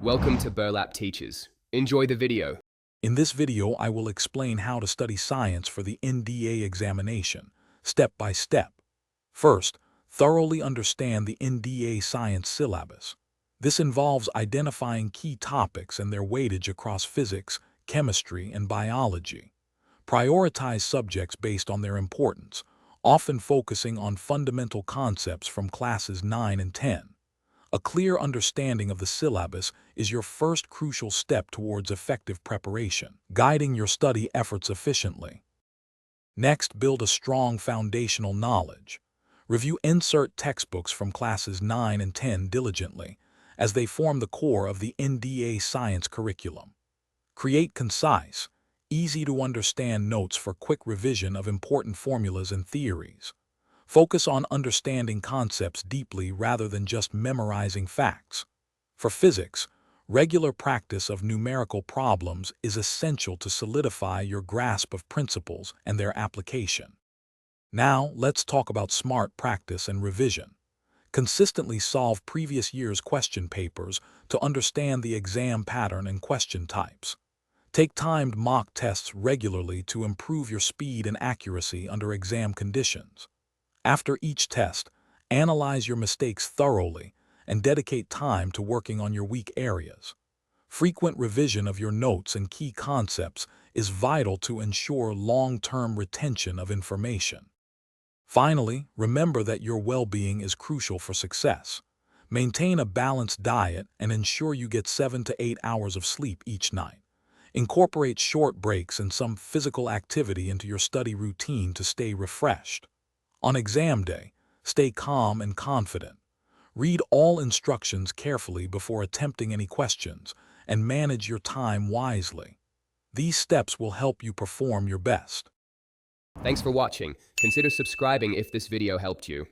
Welcome to Burlap Teachers. Enjoy the video. In this video, I will explain how to study science for the NDA examination, step by step. First, thoroughly understand the NDA science syllabus. This involves identifying key topics and their weightage across physics, chemistry, and biology. Prioritize subjects based on their importance, often focusing on fundamental concepts from classes 9 and 10. A clear understanding of the syllabus is your first crucial step towards effective preparation, guiding your study efforts efficiently. Next, build a strong foundational knowledge. Review insert textbooks from classes 9 and 10 diligently, as they form the core of the NDA science curriculum. Create concise, easy-to-understand notes for quick revision of important formulas and theories. Focus on understanding concepts deeply rather than just memorizing facts. For physics, regular practice of numerical problems is essential to solidify your grasp of principles and their application. Now, let's talk about smart practice and revision. Consistently solve previous year's question papers to understand the exam pattern and question types. Take timed mock tests regularly to improve your speed and accuracy under exam conditions. After each test, analyze your mistakes thoroughly and dedicate time to working on your weak areas. Frequent revision of your notes and key concepts is vital to ensure long-term retention of information. Finally, remember that your well-being is crucial for success. Maintain a balanced diet and ensure you get 7 to 8 hours of sleep each night. Incorporate short breaks and some physical activity into your study routine to stay refreshed. On exam day, stay calm and confident. Read all instructions carefully before attempting any questions and manage your time wisely. These steps will help you perform your best. Thanks for watching. Consider subscribing if this video helped you.